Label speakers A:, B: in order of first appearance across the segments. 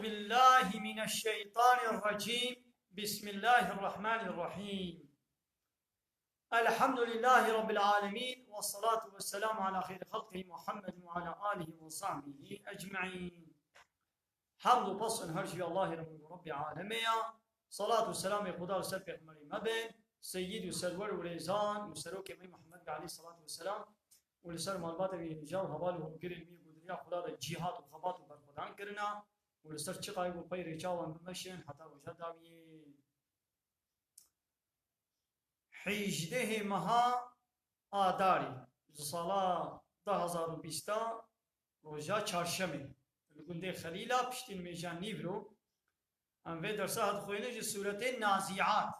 A: بالله من الشيطان الرجيم. بسم الله الرحمن الرحيم. الحمد لله رب العالمين، والصلاة والسلام على خير خلقه محمد وعلى آله وصحبه أجمعين. حمد وبصن هرشي الله رب العالمين. صلاة والسلام خدا و سر پیغمبر مبین سید و سرور و ریزان و سروک می محمد علیه الصلاة والسلام و لسر مالبات و نجال حوال و گری می گودریا خدا دا جهاد و خبات و برخودان کرنا و لسر چقای و پی ریچاوان بمشین حتی وجه داویه 18 مها آداری سالا 2020 روژا چهارشنبه گنده خلیلا پشتین میجان نیورو ام في درسات خوينج سورة النازعات.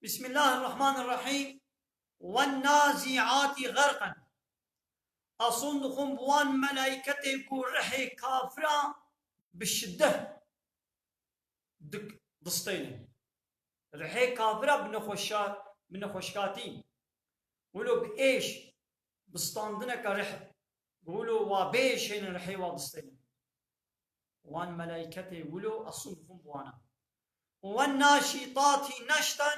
A: بسم الله الرحمن الرحيم. والنازعات غرقا أصندخم بوان ملائكة كورحي كافرة بالشدة دك دستين رحي كافرة بنخوشكاتين ولو بإيش بستاندنا كرح قولوا وابيش هنا رحي وادستين وان ملائكته ولو أصنخم بوانا والناشطات نشطا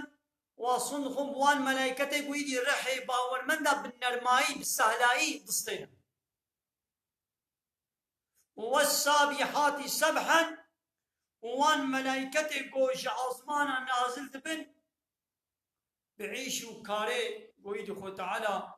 A: وأصنخم بوان ملائكته قويدي رحي باور من دا بالنرمائي بالسهلائي دستينا والسابحات سبحا وان ملائكته قوش عظمانا نازل دبن بعيشو كاري قويدي خو تعالى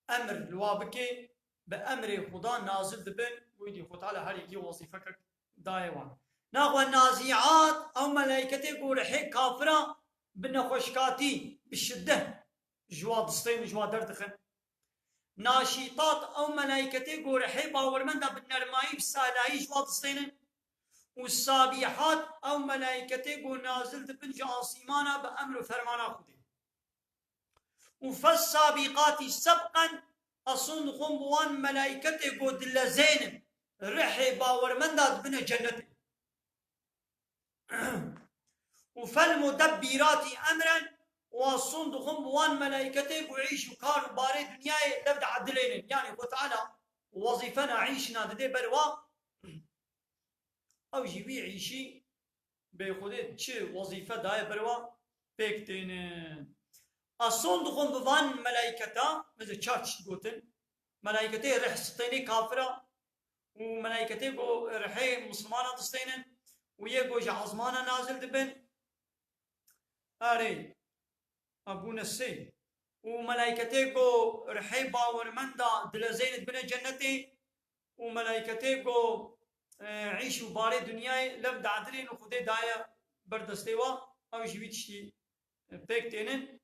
A: أمر الوابكي بأمر خدا نازل دبن ويدي خو تعالى هر يجي وظيفك دايوان ناخو النازعات او ملائكتي قول حي كافرة بنخوشكاتي بالشدة جوا دستين جوا دردخن ناشطات او ملائكتي قول حي باورمندا بالنرمائي بالسالاي جوا دستين والسابحات او ملائكتي قول نازل دبن جاسيمانا بأمر فرمانا خدي وفالسابقات سبقا أصنخم بوان ملائكته قد اللزين رحي باور من داد بنا جنته وفالمدبرات أمرا وأصنخم بوان ملائكته قعيش وكار باري دنياي لبد عدلين يعني وتعالى وظيفنا عيشنا دي بروا أو جيبي عيشي بخده چه وظيفة داي بروا بكتين أصندخم بوان ملائكتا مثل چارش قوتن ملائكتي رح ستيني كافرة وملائكتي قو رحي مسلمانة دستينن ويقو جعظمانة نازل دبن أري أبونا السي وملائكتي قو رحي باور من دا دلزين دبن جنتي وملائكتي قو عيشوا باري دنياي لبد عدلين وخدي دايا بردستيوا أو جيبيتشتي بيكتينن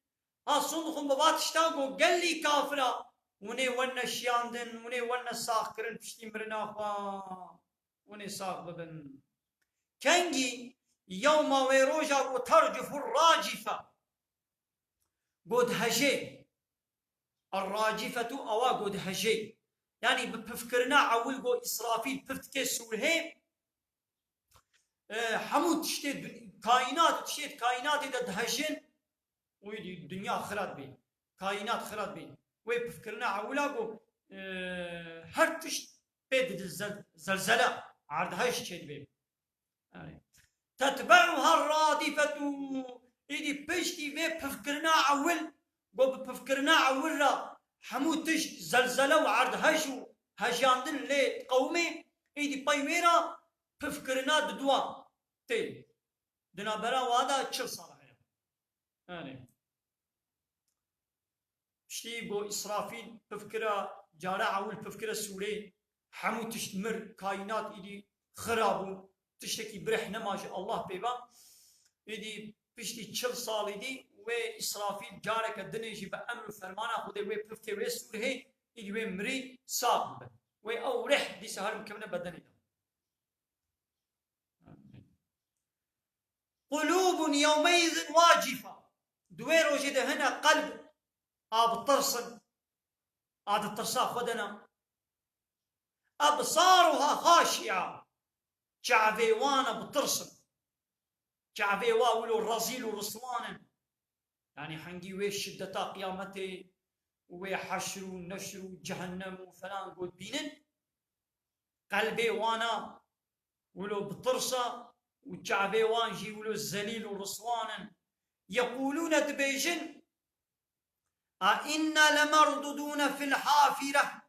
A: أصندخم بباتشتاقو قلي كافرة وني ون شياندن وني ون ساق كرن بشتي مرناخوا وني ساق ببن كنجي يوم ويروجا وترجف الراجفة قد هجي الراجفة أوا قد هجي يعني بفكرنا عول قو إسرافيل بفتكي سورهي حمود تشتيد كائنات تشتيد كائنات إذا دهجن ويدي الدنيا خرات بي كائنات خرات بي ويبفكرنا عولاقو هر تشت بيد زلزلة عرض هايش تشيد بي تتبعها الرادفة إيدي بشتي في بفكرنا عول قو بفكرنا عول را حمود تشت زلزلة وعرض هايشو هاجاندن لي قومي إيدي بايويرا بفكرنا ددوا تي دنا برا وادا تشل صالح شتي بو إسرافيل بفكرة جارة عول بفكرة سوري حمو تشتمر كائنات إيدي خرابو تشتكي برح نماج الله بيبا إيدي بشتي تشل صالي دي وإسرافيل جارك الدنيجي بأمر فرمانا خودي وي بفكرة وي سوري إيدي وي مري صاحب وي أو رح دي سهر مكمنة بدني دا. قلوب يومئذ واجفة دويرو جد هنا قلب آب الطرسن عاد الطرساء خدنا أبصارها خاشعة شعبيوانا بالطرسن شعبيوا ولو الرزيل ورسوانا يعني حنجي ويش شدتا قيامتي وحشر ونشر جهنم وفلان قد بينن قلبي وانا ولو بطرسة وشعبي وانجي ولو الزليل ورسوانا يقولون دبيجن أئنا لمردودون في الحافرة.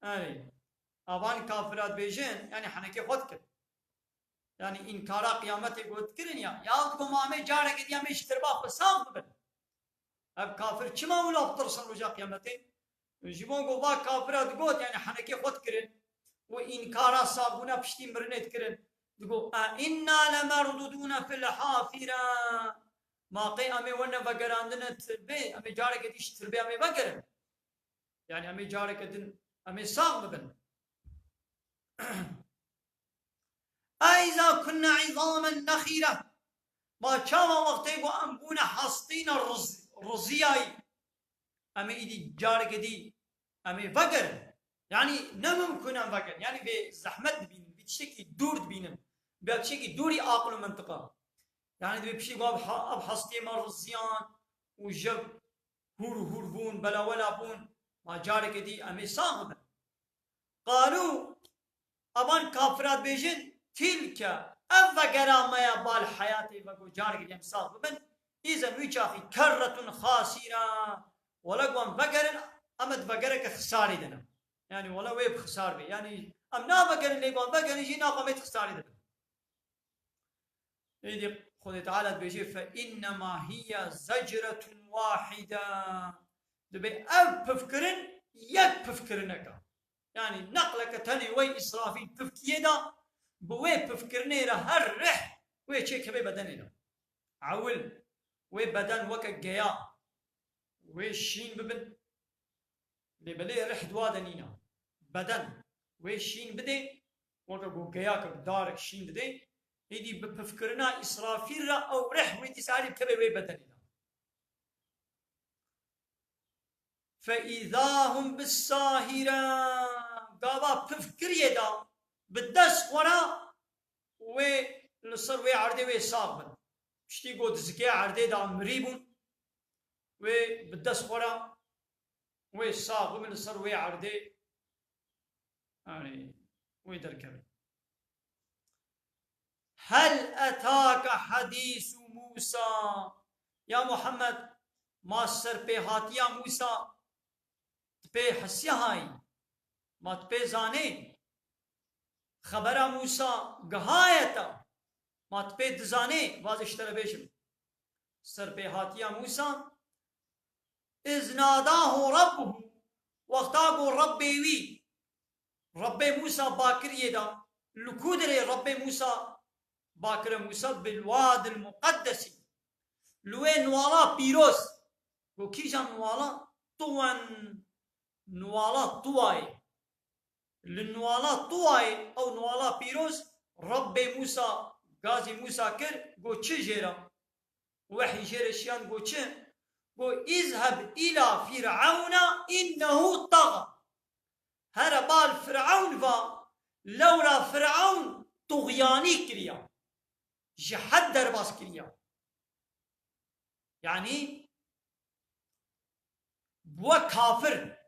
A: أي أبان كافرات بيجن يعني حنكي خدك يعني إنكارا قيامتي قد كرن يا تقوم عمي جارك دي عمي اشتربا خسام ببن أب كافر چما ولا بطرسن رجا قيامتي جيبون قوبا كافرات قد يعني حنكي خد كرن وإنكارا صابونا بشتين برنت كرن تقول أئنا لمردودون في الحافرة ما قي أمي ونا بقراندنا تربي أمي جارك ديش تربي أمي بقرن يعني أمي جارك دين أمي صاغ ببن أيضا كنا عظاما نخيرة ما شاما وقتي أمبونا حسطين الرزياي أمي إيدي جارك دي أمي بقرن يعني نممكن أن بقرن يعني بزحمة بينم بتشكي دور بينم بتشكي دوري عقل ومنطقة يعني دي بشي أب حسطي ما رزيان وجب هور بون بلا ولا بون ما جارك دي أمي صاغبن قالوا أبان كافرات بيجن تلك أفقرا ما يبال حياتي وقو جارك دي أمي صاغبن إذا ويشاخي كرة خاسرة ولقوان بقرن أمد بقرك خساري دنا يعني ولا ويب خسار بي يعني أمنا بقرن لقوان بقرن يجي ناقمت خساري دنا إذا خذ تعالى بيجي فإنما هي زجرة واحدة دبي أب بفكرن يك بفكرنك يعني نقلك تاني وي إسرافي بفكيدا بوي بفكرنيرا هر رح وي شيء كبي بدنيرا عول وي بدن وك جيا وي شين ببن لبلي رح دوادنينا بدن وي شين بدي وك جو جيا كدارك شين بدي هدي بفكرنا إسرافيل أو رح ويتساري بكبي وي بدنينا فإذا هم بالساهرة قابا بفكر يدا بالدس ورا ونصر وي عردي وي صاغبن شتي قود زكي عردي دا مريبون بالدس ورا وي صاغبن نصر وي عردي يعني وي دركبن هل أتاك حديث موسى يا محمد ما سر पे हाथिया मूसा पे हस्या हाई मत पे जाने खबरा मूसा गहायता मत पे दजाने वाजिश तरबेशम सर पे हाथिया मूसा इजनादा हो रब वक्ता को रब्बे वी रब्बे मूसा बाकर ये दा लुकुदरे रब्बे मूसा बाकर मूसा बिलवाद المقدس لوين نوالا بيروس وكيجا نوالا طوان نوالا طواي للنوالا طواي او نوالا بيروس ربي موسى غازي موسى كر قو تشي جيرا وحي جيرا شيان قو تشي قو اذهب الى فرعون انه طغى هربال فرعون فا لورا فرعون طغياني كريا جحد درباس كريا يعني بوا كافر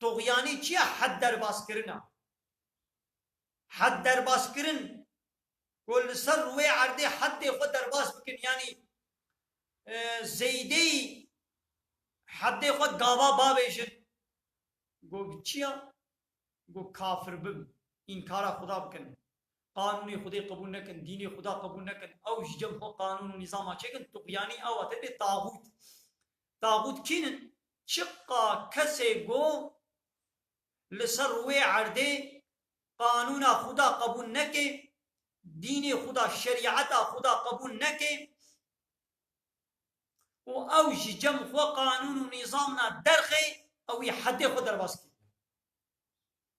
A: طغياني چيا حد درباس كرنا حد درباس كرن كل سر وي عردي حد خود درباس بكن يعني زيدي حد خود غابا بابيشن گو چيا گو كافر بم انكار خدا بكن قانوني خدي قبول نكن ديني خدا قبول نكن او جم هو قانون ونظام چكن طغياني او تبي طاغوت كينن شقا كسي گو لسر وي عردي قانون خدا قبول نكي ديني خدا شريعتا خدا قبول نكي و او جم هو قانون ونظامنا درخي او يحدي خود درباسكي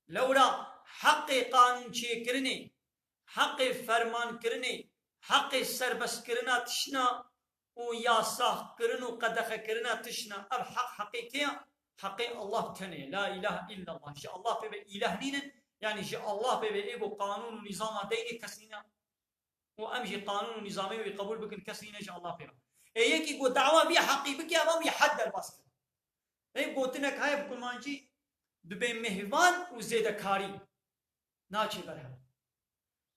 A: لولا حق قانون چه کرني حق فرمان کرني حق سربس کرنا تشنا و ياسا کرنو قدخ کرنا تشنا اب حق حقيقية حق الله تني لا اله الا الله شاء الله بي اله نين يعني شاء الله بي ايغو قانون ونظام ديني كسينا و امجي قانون ونظامي ويقبول بكن كسينا شاء الله فيها ايكي قو دعوة بي حقي بك يا بام يحدر بس اي قوتنك هاي بكل مانجي دبي مهوان وزيادة كاري ناچي برها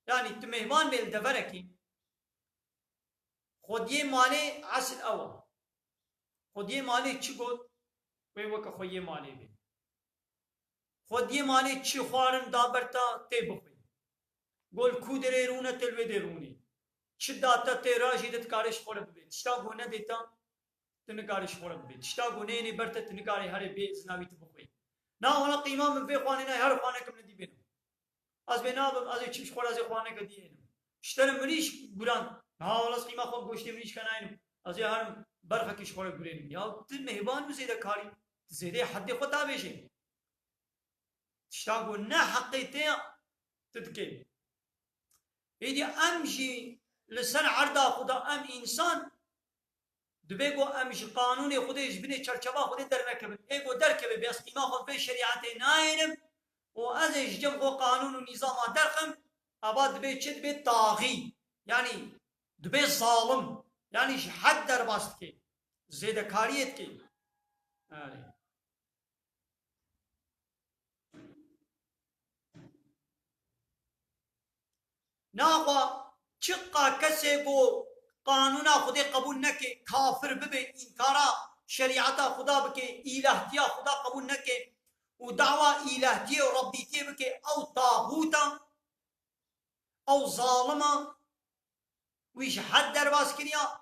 A: يعني تمهوان بيل دفركي خوديه مالي عسل أول خوديه مالي چي قد وي وكا خويه مالي بي خوديه مالي چي خوارن دابرتا تي بخوي قول كودري رونة تلوي دي روني چي داتا تي راجي دت كارش خورب بي تشتا غونه ديتا تنكارش خورب بي تشتا غونه ني برتا تنكاري هاري بي زناوي تبخوي نا ولا قيمة من في خوانينا هر خوانه كم ندي بينو از بناب از چيش خور از خوانه كدينو اشترم منيش قران ها ولا قيمة خو گوشتي منيش كناينو از هر برخه كيش خور گرين يا مهبان وزيده كاري زيده حد خطا بيشي تشتا غونه حقيتي تدكي إذا أمشي لسر عرضا خدا أم إنسان دبيگو أمشي قانوني خدا يجبني چرچبا خدا در نكبن إيگو در كبه بيس قيمة خود في شريعتي ناينم وأز يجم خو قانون ونظام درخم أبا دبي چه دبي طاغي يعني دبي ظالم يعني حد در باست كي زيده كاريت كي ناقا چقا کسی کو قانونا خدا قبول نکه کافر ببه انکارا شریعتا خدا بکه الهتیا خدا قبول نکه و دعوه الهتی و ربیتی بکه او طاغوتا او ظالما ویش حد در باز کریا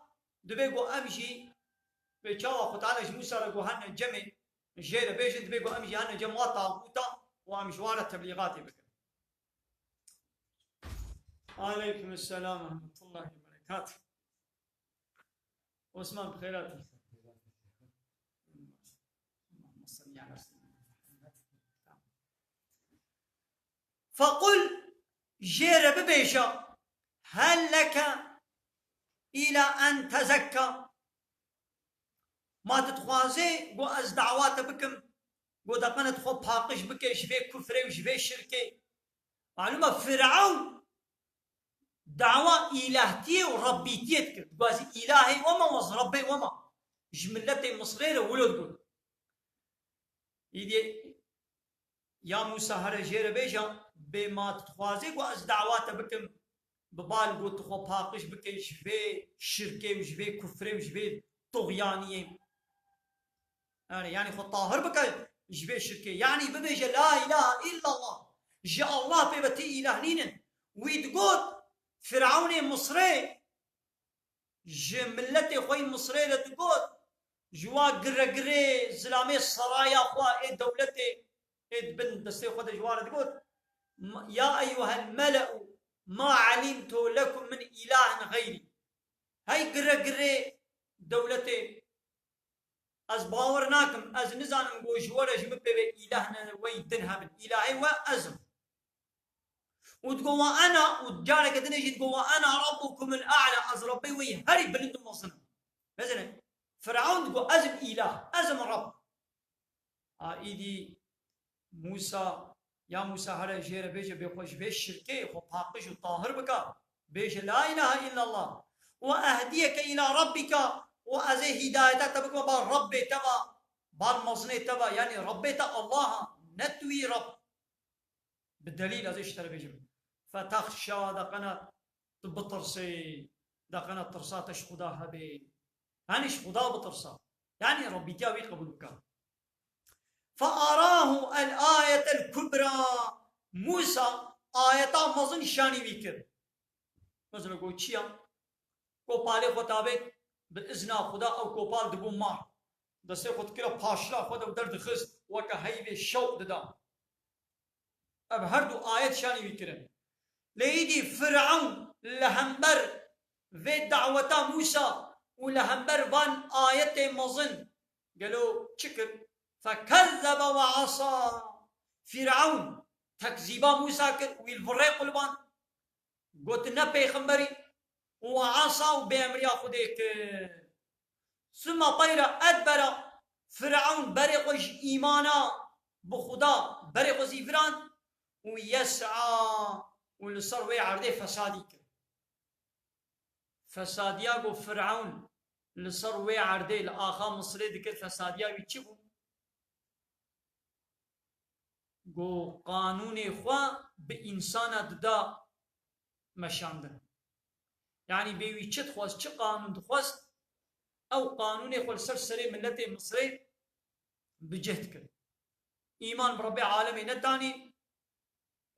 A: دبیگو امشی به چاوا خدانش موسی را گو هن جمع جیر بیشت دبیگو امشی هن جمع طاغوتا و امشوار تبلیغاتی بکه عليكم السلام ورحمة الله وبركاته. عثمان بخيرات. فقل جرب بيشا هل لك إلى أن تزكى ما تتخوازي قو از دعوات بكم قو دقنا تخو باقش بكي شبه كفري وشبه شركي معلومة فرعون دعوة إلهتي وربيتيت كرت قوازي إلهي وما وز ربي وما جملتي مصرية ولد قول يدي يا موسى هرجير بيجا بما تتخوازي قواز دعوات بكم ببال قول تخو باقش بكي جبه شركي وجبه كفري وجبه طغيانية يعني خو طاهر بكي جبه شركي يعني ببيجا لا إله إلا الله جاء الله بيبتي إله نينن ويدقود فرعون مصري جملتي خوي مصري لتقول جوا قرقري زلامي السرايا خوا ايه دولتي ايه بن دستي خود جوار تقول يا ايها الملأ ما علمت لكم من اله غيري هاي قرقري دولتي از باورناكم از نزانم قو جوار جمب الهنا ويدنها من الهي وازم وتقول أنا وتجارك تنجي تقول أنا ربكم الأعلى أز ربي وي هري بلندم مصنع مثلا فرعون تقول أزم إله أزم رب إيدي موسى يا موسى هري جير بيجي بيخش بيش شركي خو باقش وطاهر بك بيجي لا إله إلا الله وأهديك إلى ربك وأزي هدايتك تبقى بال ربي تبا بال مصنع تبا يعني ربي تا الله نتوي رب بالدليل أزي اشترى بيجي فتخشى دقنا بطرسي دقنا ترساتش خداها بي هانش خدا بطرسا يعني ربي تاوي قبولك فأراه الآية الكبرى موسى آية مزن شاني بيكر مثلا قو چيا قو بالي خطابه بإذن خدا أو قو بال دبو مار دسته خود كلا پاشلا خدا درد خست وكا هيبه شوق ددا اب هر دو آية شاني بيكرن ليدي فرعون لهمبر في دعوة موسى ولهمبر وان آية مظن قالوا شكر فكذب وعصى فرعون تكذيبا موسى كر ويلفرق قلبان قلت نبي خمبري وعصى وبأمر ياخذك ثم طير أدبر فرعون برقش إيمانا بخدا برق زيفران ويسعى والصار وي عرضي فسادي فساديا قو فرعون لصار وي عرضي الآخا مصري ذكر فساديا ويتشبو گو قانون خوا به انسان ددا مشاندن يعني بيوي چت خواست چه قانون دخواست او قانون خو سر سري ملت مصري بجهد كر ايمان برب عالمي نداني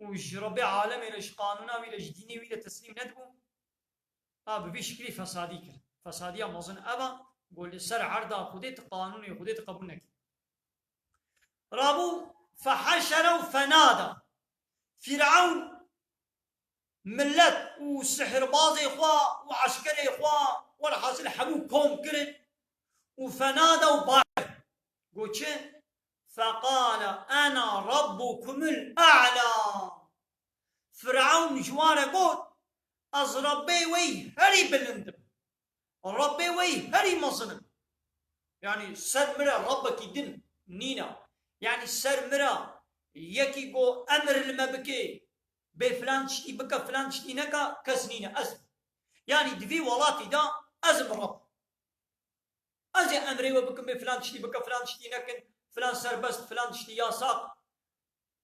A: وش رب عالمي لش قانونا ولا ديني ولا تسليم ندبو بشكل فسادي كر فسادية مظن ابا قول سر عرضا خديت قانوني خديت قبولك رابو فحشروا فنادى فرعون ملت وسحر بازي اخوا وعسكري اخوا والحاصل حبو كوم كرن وفنادوا باير قوتش فقال انا ربكم الاعلى فرعون جواره قول از ربي وي هري بلندم ربي وي هري مظلم يعني سر مرا ربك يدن نينا يعني سر مرا يكي قو امر المبكي بفلان شتي بكا فلان شتي نكا كسنينة أزم يعني دفي ولاتي دا أزم رب أزي أمري وبكم بفلان شتي بكا فلان شتي نكن فلان سربست فلان شتي ياساق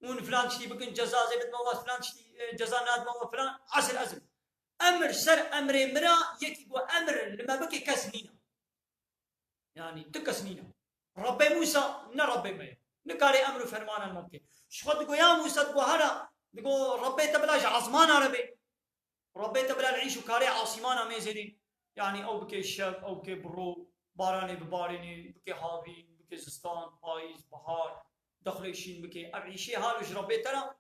A: ون فلان شتي بكن جزا زي بدموا فلان شتي جزا نادموا فلان عسل أزم أمر سر أمري مرا يكي قو أمر لما بكي كسنينة يعني تكسنينة ربي موسى نربي مي نكاري أمر فرمان الممكن شخد قو يا موسى قو هرا تقول ربي تبلاش عصمان عربي ربي تبلا نعيش وكاري عاصمان ميزرين يعني او بكي الشب او بكي برو باراني بباريني بكي هابين بكي زستان بايز بهار دخليشين بكي عيشي هالوش ربي ترى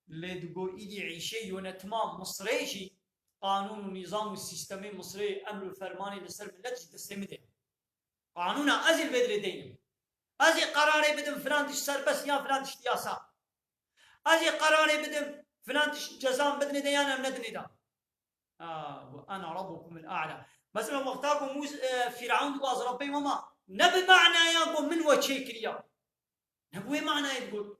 A: اللي تقول ايدي عيشي يونتمام مصريشي قانون ونظام والسيستمي مصري امر الفرماني لسر ملتش تستمده قانون ازل بدري دين ازي قراري بدم فلان تشسر بس يا فلان تشتياسا ازي قراري بدم فلان جزام بدني ديانا مندني دا وانا ربكم الاعلى مثلا وقتاكم فرعون واز ربي وما نبي معنى يقول من وجهك كريا نبوي معنى يقول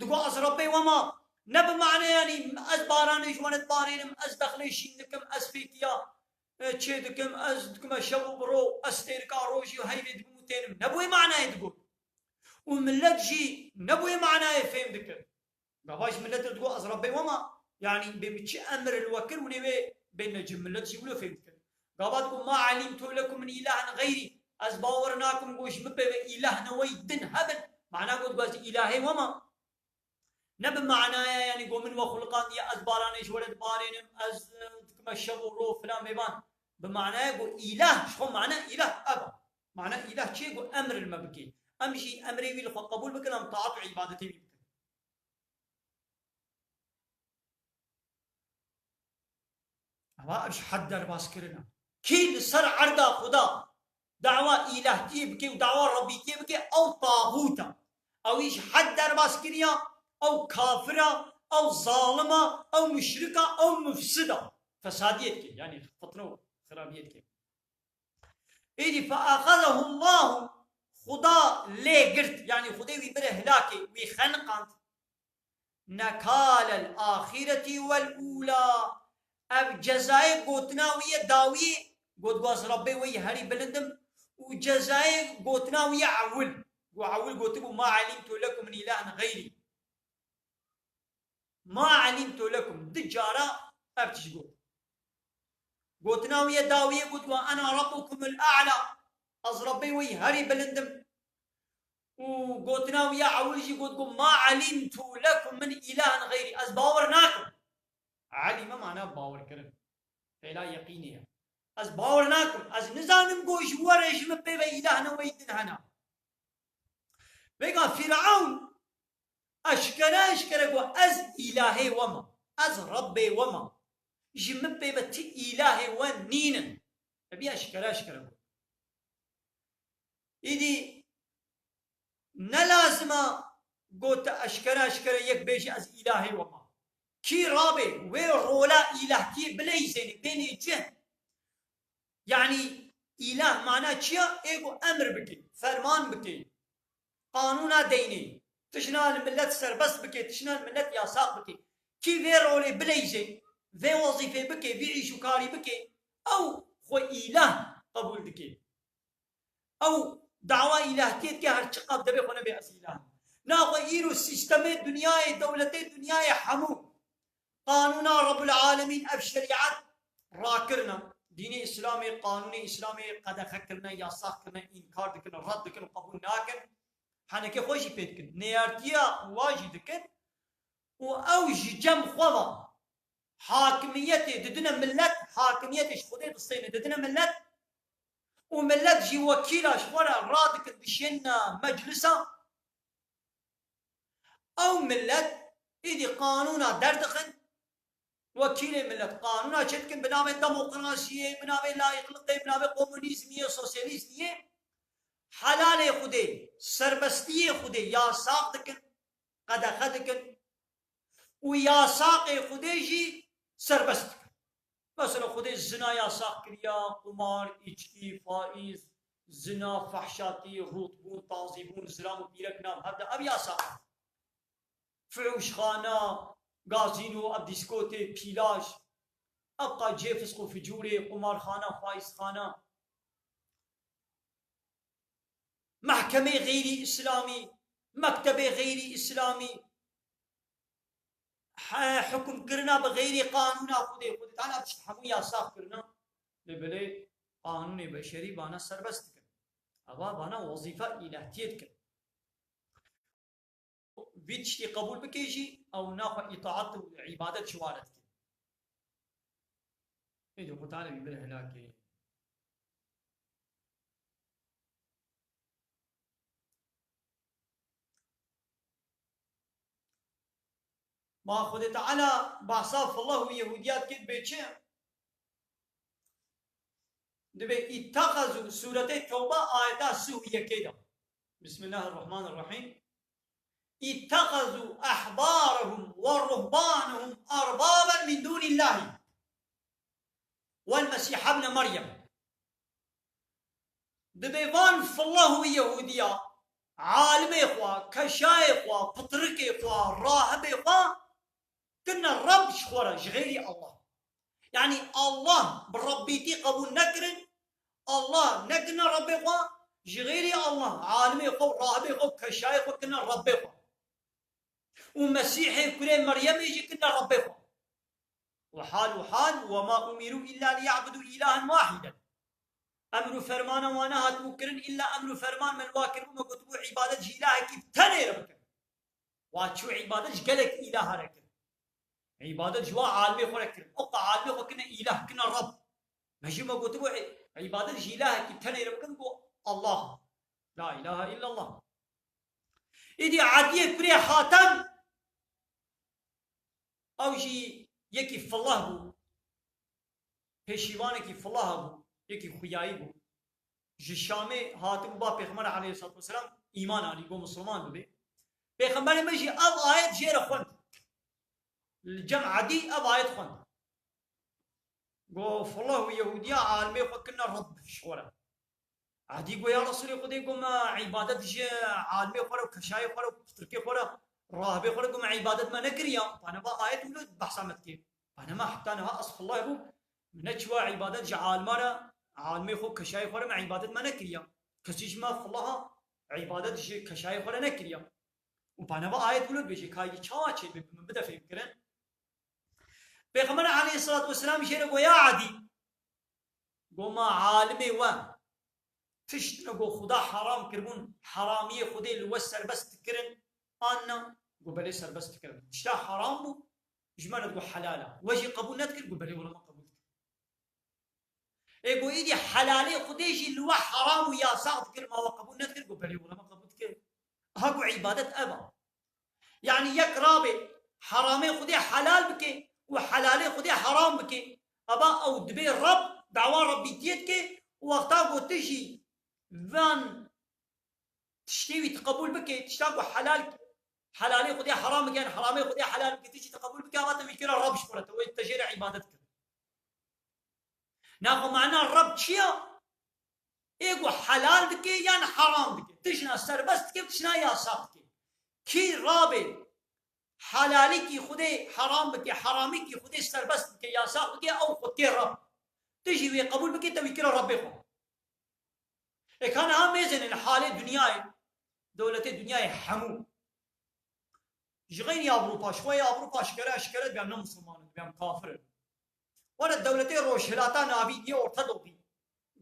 A: از ربي وما نبي معنى يعني از باراني جوانت بارينم از دخليشين لكم از فيكيا تشيدكم از دكم شبو برو استيركا روجي وهيفي دكم تينم نبوي معنى يقول وملت جي نبوي معنى يفهم ذكر باش ملت تقول از ربي وما يعني بمشي امر الوكر ونبي بين جملت يقولوا فهمت قاباتكم ما علمت لكم من اله غيري از باورناكم قوش مبه اله نويدن هبل معناه قلت قلت الهي وما نب معناه يعني قوم من وخلقان يا از بارانيش ولد بارينم از كما الشبو رو فلان بيبان بمعناه يقول اله شو معناه اله ابا معناه اله شيء يقول امر المبكي امشي امري ويل قبول بكلام طاعه وعبادتي هوا ايش حد درباس كرنا كل سر عرضا خدا دعوة إلهتي بكي ودعوة ربيتي بكي أو طاغوتا أو إيش حد درباس كريا أو كافرة أو ظالمة أو مشركة أو مفسدة فساديتك يعني فطنو خرابيتك إيدي فأخذه الله خدا ليه قرت يعني خدي ويبره هلاكي ويخنقانت نكال الآخرة والأولى اب جزای گوتناوی داوی گوتگاز ربی وی هری بلندم وجزای گوتناوی عول وعول گوتبو ما علمت لكم من اله غيري ما علمت لكم دجارة اب تشقول گوتناوی داوی گوتوا انا ربكم الاعلى از ربي وي هری بلندم وگوتناوی عول جي گوتكم ما علمت لكم من اله غيري از باورناكم علم معناه باور كرن فلا يقينية از باور ناكم از نزانم قوش ورش مبيبا إلهنا ويدن هنا بقى فرعون أشكرا قو از إلهي وما از ربي وما جمبيبا تي إلهي ونين أبي أشكرا قو إذي نلازم قوت أشكرا يك بيش از إلهي وما كي رابي ورولا إلهتي بليزيني بيني جه يعني إله معناه شيء إيجو أمر بكي فرمان بكي قانونا ديني تشنا الملت سربس بكي تشنا الملت ياساق بكي كي في رولي بليزي في وظيفة بكي في عيشو كاري بكي أو خو إله قبول بكي أو دعوة إلهتي كي هرشقاب دبي خونا بي أس إله ناخو إيرو سيستم الدنيا دولة الدنيا حمو قانونا رب العالمين أف شريعة راكرنا ديني إسلامي قانوني إسلامي قد خكرنا يا صاحكنا إنكار دكنا رد دكنا قبول ناكن حنك خوشي بيتكن نيارتيا واجد دكن وأوج جم خوا حاكميتي ددنا ملت حاكميتي خذي بالصين ددنا ملت وملت جي وكيلة شورا رادك دشينا مجلسة أو ملت إذا قانونا دردخن وكيل ملت قانونا شتكن بنامي ديمقراطية بنامي لا يخلق بنامي كومونيزمية سوسياليزمية حلال خدي سربستية خدي يا ساقتكن قد أخذكن ويا ساقي خدي جي سربستكن مثلا خدي الزنا يا ساق كريا قمار إجكي فائز زنا فحشاتي رطبون تعذيبون زلام بيرك نام هذا أبي يا ساق فعوش خانة غازينو اب ديسكوتي بيلاج ابقى جيفسقو فجوري قمار خانة فايز خانة محكمة غير إسلامي مكتبة غير إسلامي حكم كرنا بغير قانون خدي أنا بشتحمو يا صاح كرنا لبلي قانون بشري بانا سربست كر أبا بانا وظيفة إلهتيت كر بيتشتي قبول بكيجي أو ناخو إطاعت وعبادة شوارت كر إذا قلت على بيبله هلاكي ما خذ تعالى بعصاف الله ويهوديات كده بيتشين دبي اتخذوا سورة التوبة آيات سوية كده بسم الله الرحمن الرحيم اتخذوا أحبارهم ورهبانهم أربابا من دون الله والمسيح ابن مريم دبي فان في الله ويهوديات عالم إخوة كشاي إخوة بطرك إخوة راهب إخوة كنا الرب شخورة غيري الله يعني الله بربيتي قبول نكرن الله نكنا رب إخوة غيري الله عالم إخوة راهب إخوة كشاي إخوة كنا الرب إخوة ومسيحي كل مريم يجي كنا رب إخوة وحال وما أمروا إلا ليعبدوا إلها واحدا أمر فرمان وانا هاتمكرن إلا أمر فرمان من واكرون وكتبوا عبادة إله كيف تنير بكر واتشو عبادة قالك إله ركر عبادة جوا عالمي خركر أقع عالمي خركنا إله كنا رب ماشي ما كتبوا عبادة إله كيف تنير بكر الله لا إله إلا الله إذا عادية كريه خاتم أو شيء يكي الله بو هشيوانك في الله بو يكي خيائي بو جشامي هاتم با پیغمبر عليه الصلاة والسلام إيمان علي بو مسلمان بي پیغمبر مجي أب آيات جير خوند الجمع دي أب آيات خوند قو فالله ويهودية عالمي وكنا رب شورا عادي قو يا رسولي قدي قو ما عبادت عالمي خورا وكشاي خورا وتركي خورا راهبي خورا قو ما عبادت ما نكريا فأنا با آيات ولد بحثا متكي فأنا ما حتى أنا أصف الله بو نجوا عبادت عالمارا عالمي خو كشاي خورا مع عبادت ما نكريا كسيش ما فالله عبادت كشاي خورا نكريا وبانا با آيات ولد بيجي كاي تشاچه بدا فهم كرن پیغمبر عليه الصلاة والسلام شيرا يا عدي قو ما عالمي وان تشتنا قو خدا حرام كربون حرامية خدي الوسر بس تكرن أنا قو بلي سر بس تكرن تشتا حرام بو جمال قو حلالا وجي قبول نتكر قو بلي ولا ما قبول يقول إيدي حلالي خديجي اللي هو حرام ويا ساعد كل ما وقبول نذكر قبلي ولا ما قبول كيف هاقو عبادة أبا يعني يك رابي حرامي خدي حلال بكي وحلالي خدي حرام بكي أبا أو دبي الرب دعوان ربي تيتك وقتاقو تجي فان تشتوي تقبول بكي تشتاقو حلالي خدي حرام بكي يعني حرامي خدي حلال بكي تجي تقبول بكي أبا تبي الرب شكرا ويتجير عبادتك ناخو معناه الرب شيا إيقو حلال بكي يعني حرام بكي تشنا سربست كيف تشنا يا ساقتي كي رابي حلالي كي خدي حرام بكي حرامي كي خدي سربست بكي يا ساق بكي أو خدي رب تجي ويقبول بكي تبي كرا ربي خو كان هم ميزن الحالة دنياي دولة الدنيا حمو جغين أوروبا شوية أوروبا أشكرت بأننا مسلمان بأن كافر ولا الدولتين روش هلاتا نابي دي أرتدوبي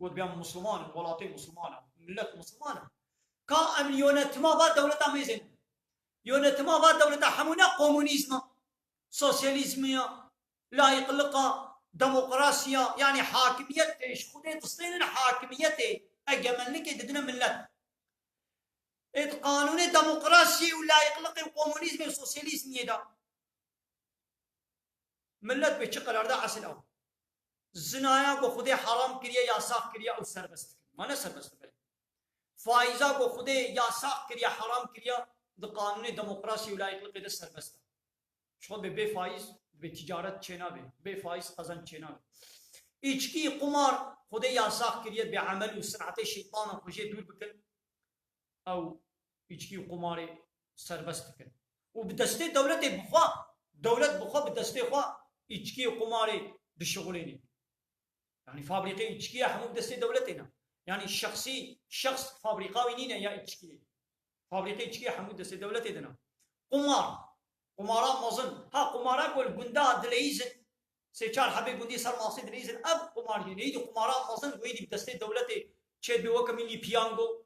A: قلت بأن مسلمان ولاتين مسلمانة ملة مسلمانة كا أم يونتما با دولتا ميزن يونتما با دولتا حمونا كومونيزم سوسياليزمية لا يقلقا ديمقراطية يعني حاكمية ايش خدي تصلين حاكمية أجمل لك ددنا ملة قانون ديمقراطي ولا يقلق الكومونيزم والسوسياليزم يدا ملت بيشقل أردا عسل أو زنايا کو خدي حرام كريا يا ساق كريا أو سربست ما نسربست بل فائزة کو خدي يا ساق كريا حرام كريا ده قانون ديمقراطي ولا يقلق ده سربست شو بي فائز بتجارت چنا بي فائز قزن چنا içki قمار خدي يا ساق كريا بعمل وسرعة الشيطان وخجي دور بكل أو içki قماري سربست كن وبدستي دولة بخوا بدستي خوا içki قماري بالشغلين يعني فابريقي içki حمو بدستي دولتنا يعني شخص فابريقاوي نينا يا içki فابريقي içki حمو بدستي دولتنا قمارا مزن ها قمارا كل بندا دليزن سيشار حبي بندي سر ماسي دليزن اب قمار يدي قمارا مزن ويدي بدستي دولتي تشد بوكميلي بيانغو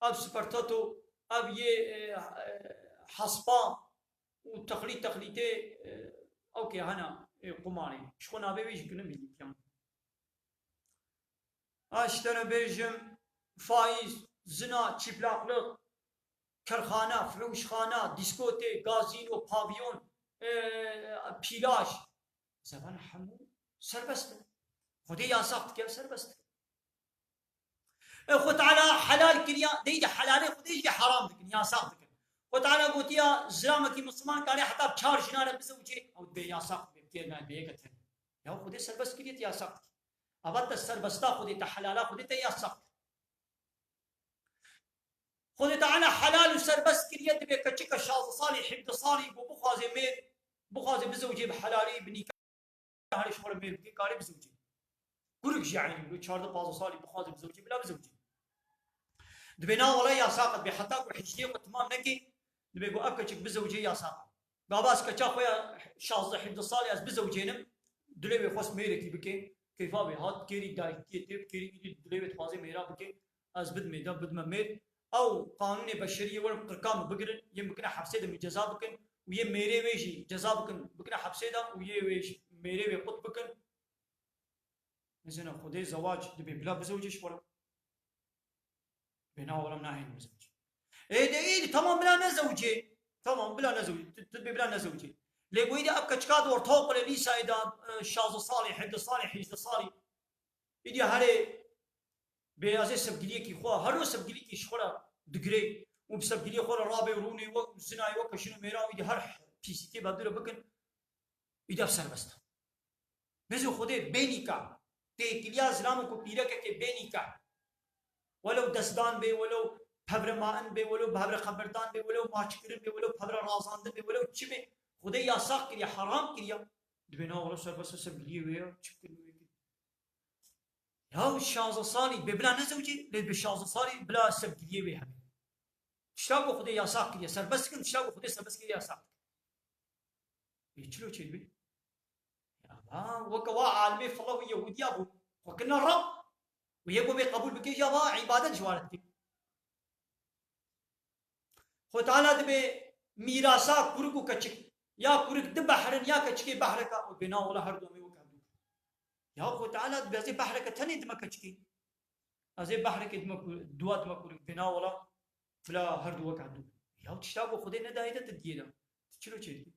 A: اب سبرتوتو اب يه حصبا وتخليتي اوكي هنا قماري شكون ابي بيجي كنا ميلي بيانغو اشترى بيجم فايز زنا چپلاقلق کرخانه فروشخانه دیسکوتک گازینو پاویون پیلاش زبان حمو سربست خدي يا ساقط كيف سربست خد على حلال كريا ديدي حلال خدي يجي حرام لكن يا ساقط خد على قلت يا زلامك مسلمان قال حتى بشار جنار بزوجي او بي يا ساقط بكير بيقتل يا خدي سربست كريت يا ساقط ابد السربستا خدي تحلالا خدي يا ساقط خذ تعالى حلال وسربس كريت بكتشك الشاز صالي حد صالي بخازي مير بخازي بزوجي بحلالي بني هاي شغل مير بكي كاري بزوجي كورك يعني لو شارد باز صالي بخازي بزوجي بلا بزوجي دبنا ولا يا ساقط بحتاك وحشتي وتمام نكي دبي ابكتشك بزوجي يا ساقط باباس كتشا خويا شاز حد صالي از بزوجينم دلي خص ميركي بكي كيف ابي هات كيري داي كيري دلي بازي ميرا بكي از بد ميدا بد مير او قانون بشريه ولا قرقام بقرن يمكن حبسه دم جزاء بكن ويه ميري ويجي جزاء بكن حبسه دم ويه ويجي ميري وقت بكن مثلا خدي زواج دبي بلا بزوجش ولا بينا ولا مناهي بزوج ايه تمام بلا نزوجي تمام بلا نزوجي تبي بلا نزوجي لقوا اذا ابكى كاد ورتوق ولا ليسا اذا شاز صالح حد صالح حجد صالح اذا هري بيازي سبقليه كي خوا هرو سبقليه كي شخورا دقري وبسبقليه خورا رابي وروني وزناي وكشنو ميراو إذا هر بيسيتي بدوره بكن إذا سربست نزو خودي بينيكا تيكليا زلامو كو بيركا كي بينيكا ولو دستان بي ولو بحبر ماءن بي ولو بحبر خبردان بي ولو ماچكرن بي ولو بحبر رازاندن بي ولو چي بي خودي يا ساق كريا حرام كريا دبنا ولو سربست سبقليه ويا چكن ياو الشازة صالي ببلا نزوجي ليه بالشازة صالي بلا سبقليه بيها تشتاقوا خدي يا ساق يا سربسكن تشتاقوا خدي سربسكن يا ساق يشلو تشيلبي يا وكوا عالمي فلو يهودي ابو وكنا رب ويبو بقبول بك يا با عبادة جوارتك خو تعالى دبي ميراثا كوركو كچك يا كورك دبحرن يا كچكي بحركا وبنا ولا هر دومي يا أخو تعالى بزي بحرك تاني دمك أشكي أزي بحرك دمك دوات مكورك بنا ولا فلا هردو وقع دو يا تشتاقوا خدينا دايدا تدينا تشلو شيء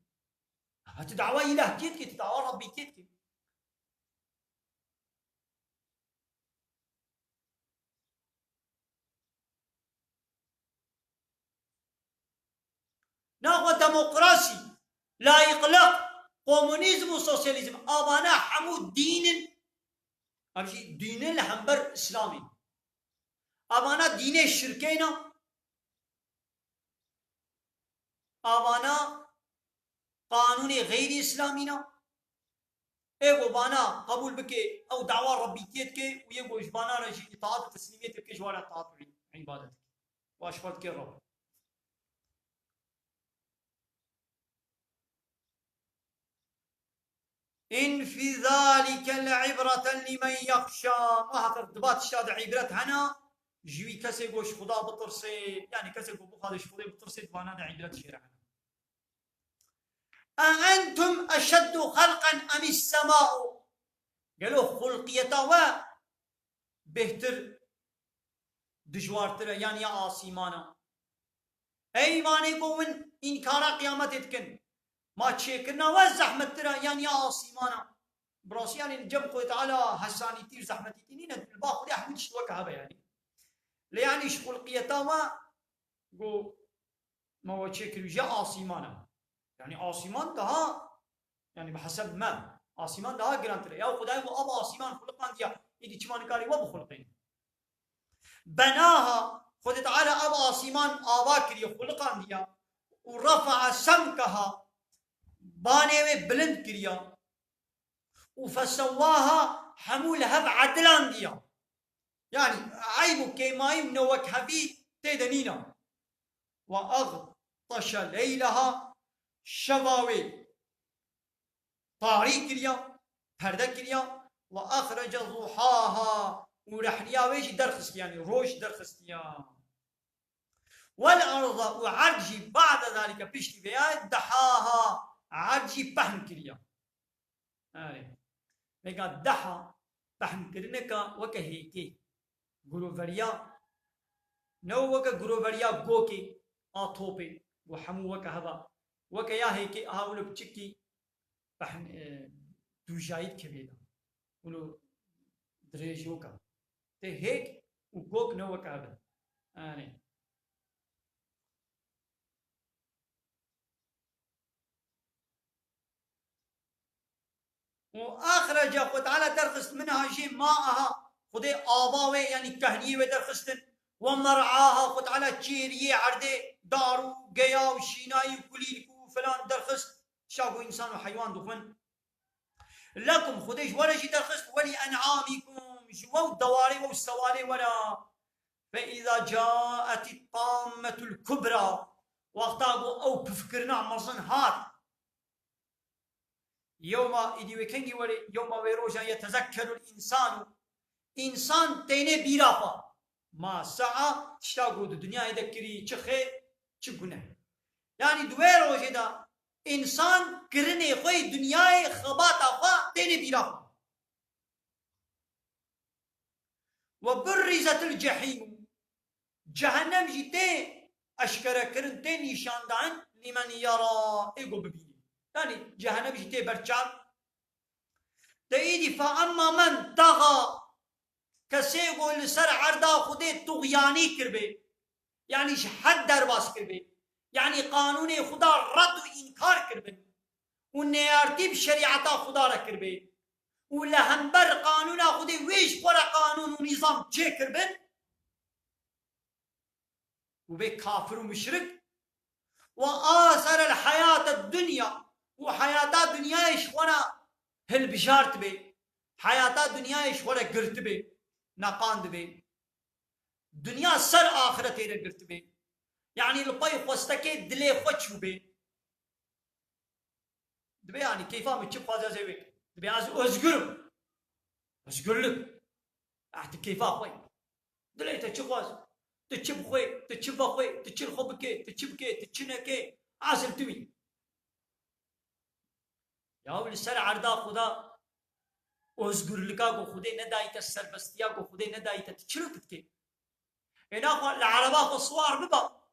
A: هتدعوا إله كيت تدعوا ربي كيت ناخذ ديمقراطي لا يقلق كومونيزم وسوسياليزم أبانا حمود دين أمشي دين الحنبر إسلامي أبانا دين الشركينا أبانا قانون غير إسلامينا إيغو بانا قبول بكي أو دعوة ربيكيت كي ويغو إجبانا رجي إطاعة تسليمية كي جوانا إطاعة عبادتك واشفرت كي الرب إن في ذلك لعبرة لمن يخشى. ما هذا ارتباط الشاد عبرة هنا جوي كسي قوش خدا بطرسي، يعني كسي قو بخادش خدا بطرسي دوانا عبرة شرعنا. أأنتم أشد خلقا أم السماء؟ قالوا خلقيتا و بهتر دجوارتر يعني يا آسيمانا. أي ماني قومن إنكارا قيامت اتكن ما تشيكرنا وزحمت ترى يعني يا آسيمانا براسي يعني الجب قوي تعالى حساني تير زحمتي تنين الباخذ أحمد شتوك هذا يعني ليعني شغل قيتا ما قو ما هو تشيكر يا آسيمانا يعني آسيمان ده يعني بحسب ما آسيمان ده قران ترى يا خداي أبو آسيمان خلقان ديا يدي كمان كاري وابو خلقين بناها خد تعالى أبو آسيمان آواكري خلقان ديا ورفع سمكها باني بلند كريا وفسواها حمولها بعدلان ديا يعني عيب كيماي منوك هبي تيدنينا وأغطش ليلها شواوي طاري كريا پرده كريا وأخرج ضحاها ورحليا ويش درخست يعني روش درخستيا والأرض وعرجي بعد ذلك بيشتي بيا دحاها عرجي بحن كريا لكن دحا بحن كرنكا وكهيكي غروفريا نو وكا غروفريا غوكي آطوبي وحمو وكا هذا وكا يا هيكي هاولو بچكي بحن دوجايد كبيدا ولو دريج وكا تي هيك وغوك نو وكا هذا وأخرج قد على درخست منها شيء ماءها خدي آباوي يعني كهنية ودرخستن ومرعاها قد على تشيرية عردي دارو قيا وشيناي وكليلكو فلان درخست شاقو إنسان وحيوان دخن لكم خديش ولا شي درخست ولي أنعامكم جوا الدواري والسواري ولا فإذا جاءت الطامة الكبرى وقتاقو أو بفكرنا مرزن هات يوم إدي وكنجي ولي يوم ويروجا يتذكر الإنسان إنسان تيني بيرافا ما ساعة تشتاقو الدنيا يذكري چخير چگونه يعني دوير روجه دا إنسان كرني خوي دنيا خباتا خوا تيني بيرافا وبرزت الجحيم جهنم جيتي أشكرا كرن تين نشان دان لمن يرى إيقو ببيني يعني جهنم جيتي برچال تأيدي فأما من طغى كسيقو لسر عردا خده طغياني كربه يعني حد درباس كربه يعني قانون خدا رد وإنكار كربه ونيارتي بشريعتا خدا را كربه ولهمبر قانون خده ويش قرى قانون ونظام چه كربه وبه كافر ومشرك وآثر الحياة الدنيا وحياة الدنيا يشونا هل بشارت به حياة الدنيا يشونا قرت به ناقاند به دنيا سر آخرت ایره قرت به يعني لباي خوستكي دلي خوچو به دبي يعني كيفا متشب خوازا زيوك دبي از ازگرم ازگرلك احت كيفا خوي دلي تچب خواز تچب خوي تچب خوي تچل خوبكي تچبكي تچنكي عازل توي يا ول سر عردا خدا ازگرلكا کو خدي ندايت السربستيا کو خدي ندايت تچلك كي هنا العربا کو سوار ببا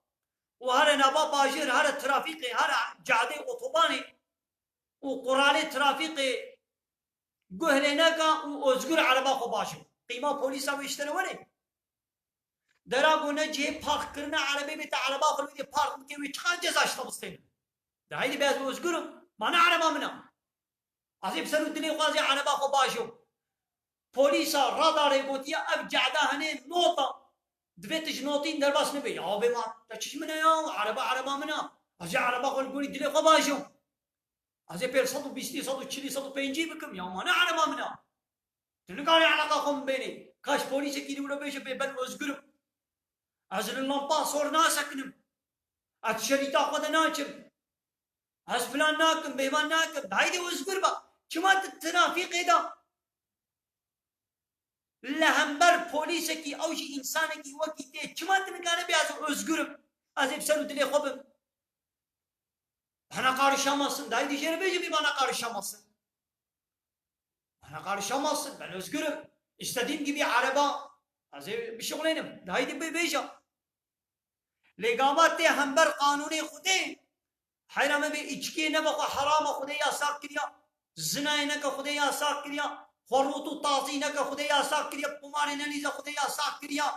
A: وهر نبا باجر هر ترافيقي هر جادي اوتوباني وقرالي ترافيقي قهلناكا وازقر عربا خو باشو قيمة بوليسا ويشتري ولي دراغو نجي بارك كرنا عربي بيتا عربا خو ويدي بارك مكي ويتخان جزاش تبستين ده هيدي بيز وازقر مانا عربا منا عزيب سنو الدنيا خوازي عربا خو باشو بوليسا راداري بوتيا اب جعدا هني نوطا دفيتش نوطين درباس نبي يا بما تشش منا يا عربا منا ازي عربا خو القولي دلي خو باشو ازي بير صدو بيستي صدو تشلي صدو بينجي بكم يا مانا عربا منا تنقالي علاقة خم بيني كاش بوليسا كيدي ولا بيش بيبن وزقرب ازل اللمبا صور ناسكنم اتشريتا خود ناچم از فلان ناكم بيمان ناكم هايدي وزقربا چما ترافیق دا لهمبر پلیسکی اوجی انسانکی وکی تی چما تنکانه بی از özgürüm از افسر دلی خوبم bana karışamazsın dayı diyeceğini bence bana karışamazsın bana karışamazsın ben özgürüm istediğim gibi araba az bir şoğlenim dayı diye bence لگامات همبر قانونی خوده حرام به اچکی نه بخو حرام خوده یا ساق کریا زنا نه که خوده یا ساق کریا خروط و تازی نه که خوده یا ساق کریا قمار نه نیز خوده یا ساق کریا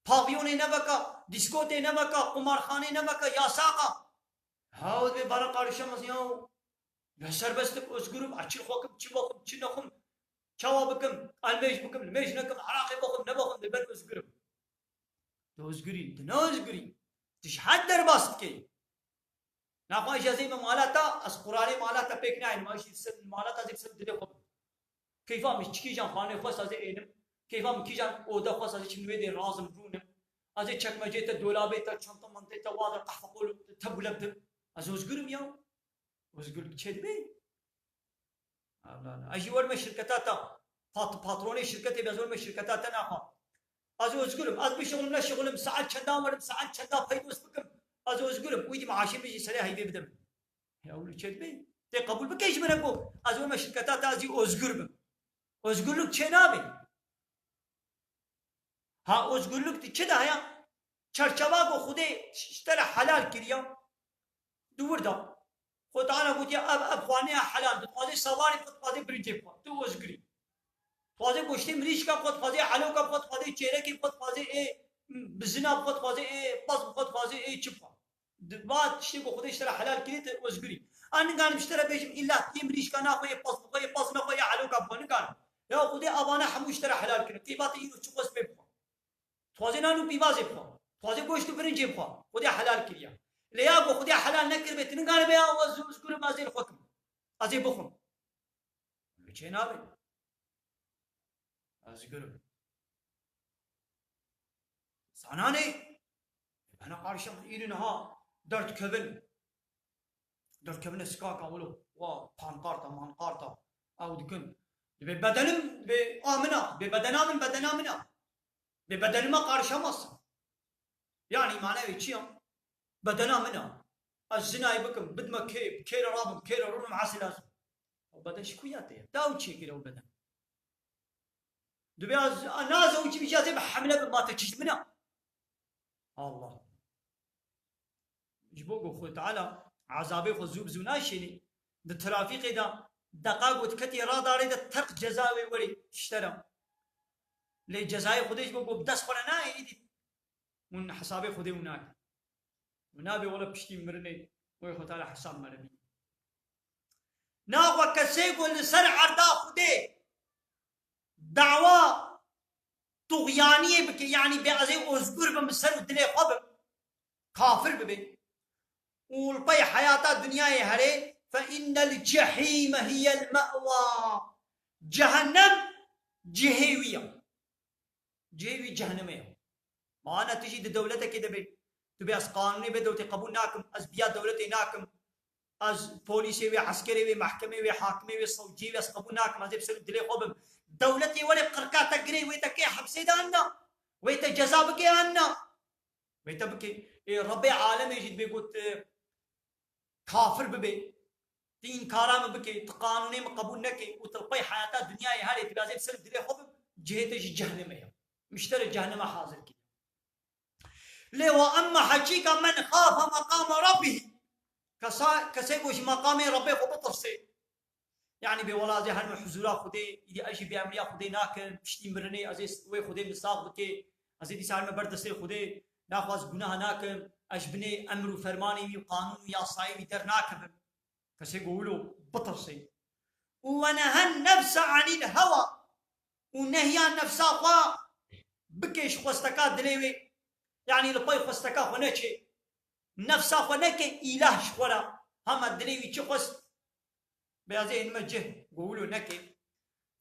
A: پاویون نه بکا دیسکوت نه بکا قمارخانه نه بکا یا ساقا هاود به برا قارشم از یاو به سربست özgürüm açık خوکم چی بخم چی نخم چوا بکم المیش بکم المیش نکم عراقی بخم نبخم ben özgürüm تو özgüری نه özgüری تش حد در باست کی نخوا اجازه مالاتا از قرآن مالاتا پیک نه ماشی سن مالاتا زیب سن دل خوب کیفا می چکی جان خانه خواست از اینم کیفا می کی جان اودا خواست از چنوی دی رازم رونم از چکمجه تا دولابه تا چانتا منطقه تا وادر قهوه قول تبلبدم از özgürüm ya özgürlük çedme Allah Allah aji verme şirketata patronu şirketi bez verme şirketata ne yapar az özgürüm az bir şoğlum ne şoğlum saat çanda varım saat çanda paydos bıkım az özgürüm uydu maaşı bir sene haybe bidim ya ulu çedme te kabul bikeş bana bu az verme şirketata az özgürüm özgürlük çenabi ha özgürlük çe da ya çerçeva bu xude iştere halal kiriya دور دا خود انا قلت يا اب خواني حلال تقاضي سواري تقاضي برنجي تو وزغري تقاضي گوشتي مريش کا تقاضي علو کا تقاضي چهره کی تقاضي اي بزنا تقاضي اي باز تقاضي اي چپا بعد شي کو خودش ترى حلال كلي وزغري انا قال مشترى بيجم الا مريش کا نا خوي باز نا خوي علو کا بن قال يا خودي ابانا حموش ترى حلال كلي تيبات يو چقوس بي تقاضي نانو بيواز بخوا تقاضي گوشت برنجي بخوا خودي حلال كلي لیا بو خودی حلال نکر به تنگار بیا و özgür mazil حکم ازی بخون چه نابه özgürüm sana ne bana karşım irin ha dört kevin skaka ولو وا pankarta mankarta او dikün be bedenim be amına be bedenamına be bedenime karışamazsın yani manevi çiyam بدنا منها الزنا يبكم بدما كير رابم كير رون معسل لازم وبدن شكويات داو تشي كده وبدن دبياز ناز وجي بيجازي بحمله ما تجيش منها الله يجبوكو خو تعالى عذابي خو زوب زوناشيني الترافيق ده دقاق وتكتي راداري ده ترق جزاوي ولي اشترى لي جزاي خديش بوكو بدس خلنا يدي من حسابي خدي هناك منابي ولا بشتي مرني ويخو تعالى حساب مرني ناغوا كسيقو لسر عردا خدي دعوة طغيانية بك يعني بأزي أزقر بمسر ودلي خبر كافر ببي والبي حياة الدنيا هري فإن الجحيم هي المأوى جهنم جهيوية جهيوي جهنمية ما أنا تجي دولتك كده بي تبي از قانونی به دولت قبول ناکم از بیا دولت ناکم از پلیسی و عسکری و محکمه و حاکمه و صوجی و از قبول ناکم از بسر دلی خوبم دولتی ولی قرقات گری و تکی حبسی دانا و تا جزا بکی آنا و تا بکی رب عالم يجد بيقول كافر ببي تين كارام بكي قانوني مقبول نكي وتلقي حياة الدنيا هذه تبي از بسر دلی خوبم جهتش جهنم هي مشتري جهنم حاضر كي ليه وأما حقيقة من خاف مقام ربه كسيقوش مقام ربه وبطرسي يعني بولازي هل حزورا خدي يدي أجي بأمريا خدي ناكل بشتي مرني أزيز وي خدي مساق بكي أزيدي سالم بردسي خدي ناخواز گناه ناكل أجبني أمر وفرماني وقانون ويا صايبي در ناكل كسيقولو بطرسي ونهى النفس عن الهوى ونهي النفس أخوا بكيش خوستكات دليوي يعني لباي خوستكا خونكي نفسا خونكي إله شخورا هما الدليوي چخوس بهذه المجه قولوا نكي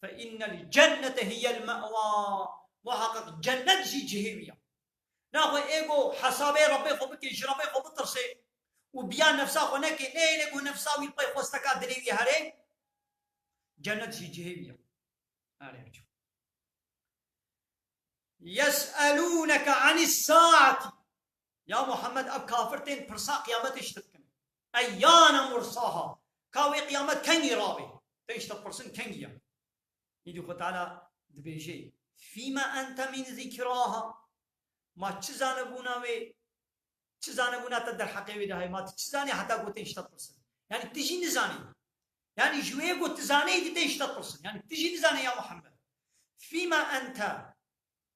A: فإن الجنة هي المأوى وحقق جنة جهوية ناخو إيغو حسابي ربي خوبكي جربي خوبترسي وبيان نفسا خونكي ليه لقو نفسا ويلباي خوستكا دليوي هاري جنة جهيبية. يسألونك عن الساعة يا محمد أب كافرتين برسا قيامت اشتكن أيانا مرساها كاوي قيامت كنجي رابي تيشتك برسن كنجي يدو تعالى دبيجي فيما أنت من ذكراها ما تشزانبونا وي تشزانبونا تدر حقيوي ده ما تشزاني حتى قوتين اشتك برسن يعني تجي نزاني يعني جوي قوت تزاني دي تيشتك برسن يعني تجي نزاني يا محمد فيما أنت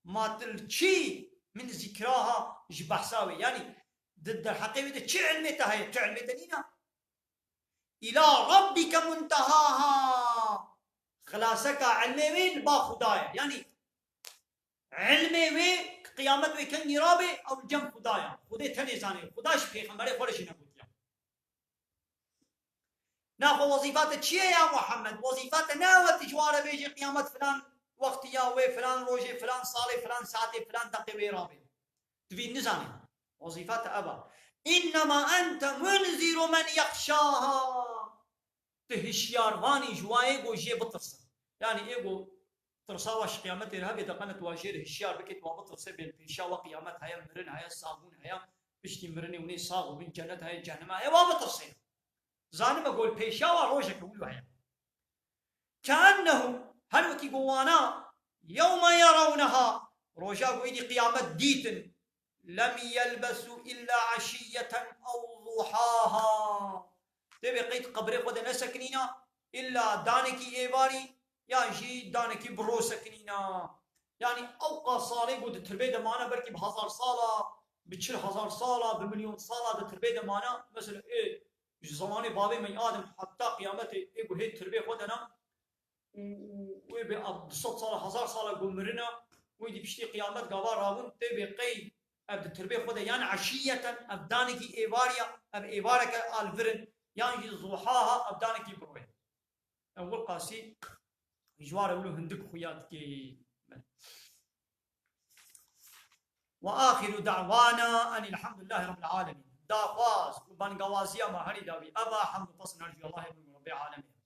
A: ما تلشي من ذكراها جبحساوي يعني ضد الحقيقة تشي علمتها هي علمتنينا إلى ربك منتهاها خلاصك علمي وين با خدايا يعني علمي وين قيامت وكان يرابي أو جم خدايا خدي تاني زاني خداش في خمري خورش نقول ناخو وظيفات تشي يا محمد وظيفات ناوت تجوار بيجي قيامت فلان وقت ياوي فلان روجي فلان صالي فلان ساعتي فلان تقوي رابي تبي نزاني وظيفات أبا إنما أنت منذر من يخشاها تهشيار واني جواي جي بطرس يعني إيجو ترساوش قيامتي رهبي تقنت واجير هشيار بكت وبطرس بالبيشا وقيامت هيا مرن هيا صابون هيا بشتي مرني وني صاغ وبين جنة هيا جهنم هيا وبطرس زاني بقول بيشا وروجك ولو هيا كأنه هل وكي قوانا يوم يرونها روجا قويدي قيامت ديتن لم يلبسوا إلا عشية أو ضحاها تبي قيد قبري قد نسكنينا إلا دانكي إيباري يعني جي دانكي برو سكنينا يعني أوقع صالي قد تربية معنا بركي ب1000 صالة ب1000 صالة بمليون صالة تربية معنا مثلا إيه زماني بابي من آدم حتى قيامتي إيه قل هي تربية قدنا ويبي 200 صالة 1000 صالة قمرنا ويدي بشتي قيامت قبار راون تبي قيد أبد التربية خدا يعني عشية أبدانك إيباريا أب إيبارك الفرن يعني ضحاها أبدانك بروي أول قاسي جوار أولو هندك خياتك وآخر دعوانا أن الحمد لله رب العالمين دا فاز وبان قوازيا ما هري داوي أبا حمد فصل نرجو الله رب العالمين